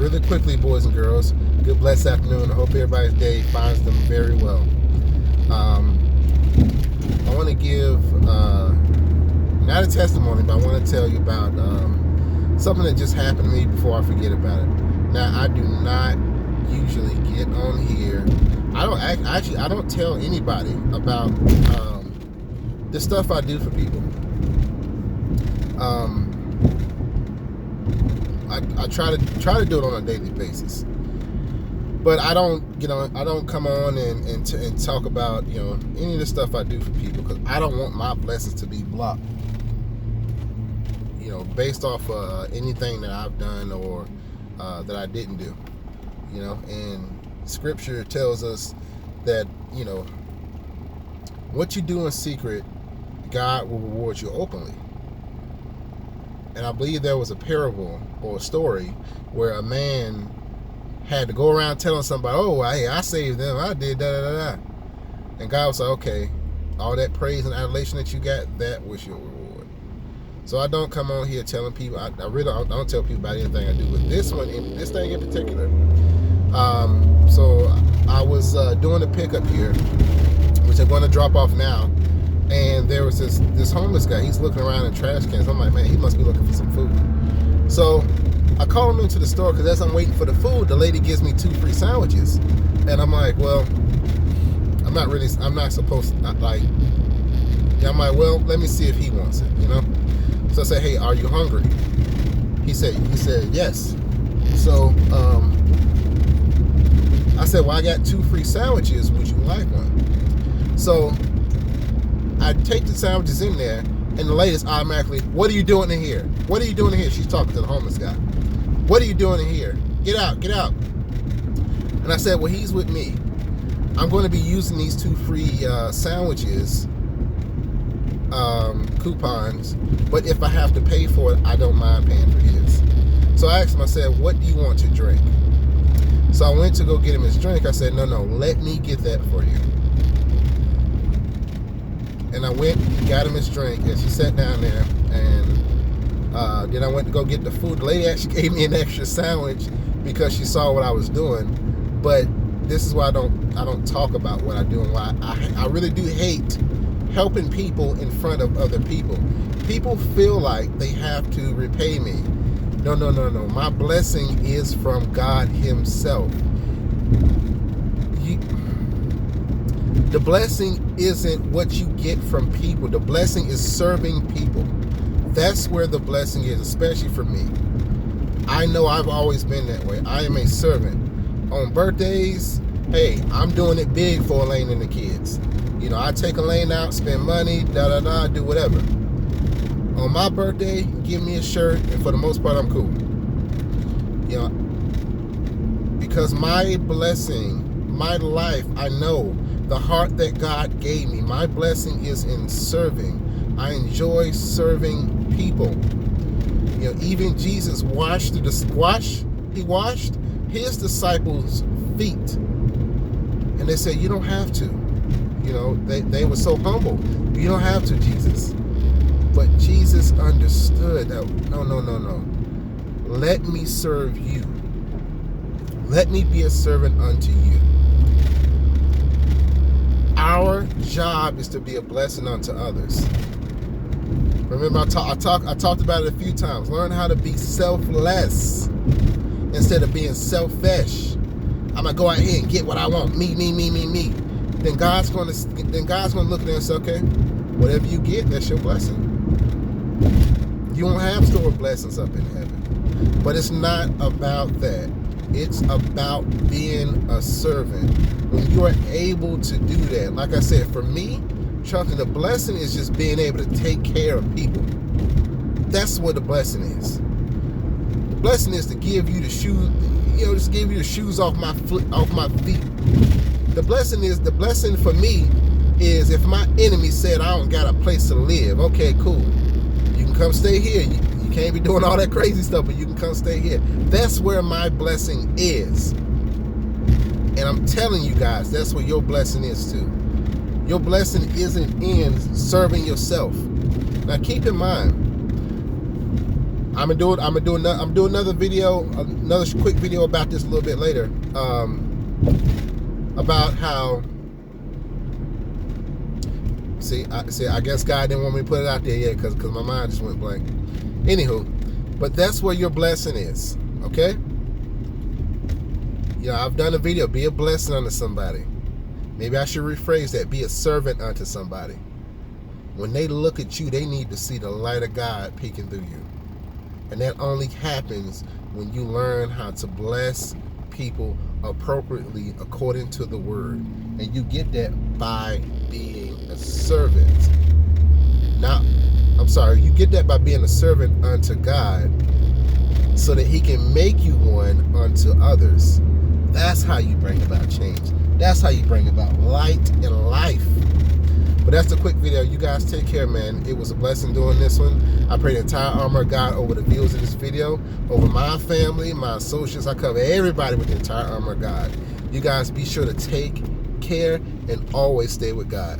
really quickly, boys and girls, good blessed afternoon. I hope everybody's day finds them very well. I want to give not a testimony, but I want to tell you about something that just happened to me before I forget about it. Now, I do not usually get on here. I don't tell anybody about the stuff I do for people. I try to do it on a daily basis, but I don't come on and talk about any of the stuff I do for people, because I don't want my blessings to be blocked, based off anything that I've done or that I didn't do. And Scripture tells us that what you do in secret, God will reward you openly. And I believe there was a parable or a story where a man had to go around telling somebody, oh, I saved them, I did da-da-da-da. And God was like, okay, all that praise and adulation that you got, that was your reward. So I don't come on here telling people, I really don't tell people about anything I do, but this thing in particular. So I was doing a pickup here, which I'm going to drop off now. And there was this homeless guy. He's looking around in trash cans. I'm like, man, he must be looking for some food. So I call him into the store, because as I'm waiting for the food, the lady gives me 2 free sandwiches. And I'm like, well, I'm not supposed to, I'm like, well, let me see if he wants it, So I said, hey, are you hungry? He said, yes. So I said, well, I got 2 free sandwiches. Would you like one? So I take the sandwiches in there, and the lady's automatically, what are you doing in here? What are you doing in here? She's talking to the homeless guy. What are you doing in here? Get out. And I said, well, he's with me. I'm going to be using these 2 free sandwiches, coupons, but if I have to pay for it, I don't mind paying for his. So I asked him, I said, what do you want to drink? So I went to go get him his drink. I said, no, let me get that for you. And I went and got him his drink, and she sat down there, and then I went to go get the food. The lady actually gave me an extra sandwich because she saw what I was doing. But this is why I don't talk about what I do, and why I really do hate helping people in front of other people. People feel like they have to repay me. No. My blessing is from God Himself. The blessing isn't what you get from people. The blessing is serving people. That's where the blessing is, especially for me. I know I've always been that way. I am a servant. On birthdays, hey, I'm doing it big for Elaine and the kids. I take Elaine out, spend money, do whatever. On my birthday, give me a shirt, and for the most part, I'm cool. Because my blessing, my life, I know the heart that God gave me, my blessing is in serving. I enjoy serving people. Even Jesus washed his disciples' feet. And they said, you don't have to. They were so humble. You don't have to, Jesus. But Jesus understood that, no. Let me serve you. Let me be a servant unto you. Our job is to be a blessing unto others. Remember, I talked about it a few times. Learn how to be selfless instead of being selfish. I'm gonna go out here and get what I want. Me. Then God's gonna look at it and say, okay, whatever you get, that's your blessing. You won't have stored blessings up in heaven. But it's not about that. It's about being a servant. When you are able to do that, like I said, for me, the blessing is just being able to take care of people. That's what the blessing is. The blessing is to give you the shoes, just give you the shoes off my feet. The blessing for me is if my enemy said I don't got a place to live. Okay, cool. You can come stay here. You can't be doing all that crazy stuff, but you can come stay here. That's where my blessing is. And I'm telling you guys, that's where your blessing is too. Your blessing isn't in serving yourself. Now keep in mind, I'm gonna do another video, another quick video about this a little bit later. About how. I guess God didn't want me to put it out there yet because my mind just went blank. Anywho, but that's where your blessing is, okay? You know, I've done a video, be a blessing unto somebody. Maybe I should rephrase that, be a servant unto somebody. When they look at you, they need to see the light of God peeking through you. And that only happens when you learn how to bless people appropriately according to the word. And you get that by being a servant. You get that by being a servant unto God so that he can make you one unto others. That's how you bring about change. That's how you bring about light and life. But that's the quick video. You guys take care, man. It was a blessing doing this one. I pray the entire armor of God over the viewers of this video, over my family, my associates. I cover everybody with the entire armor of God. You guys be sure to take care and always stay with God.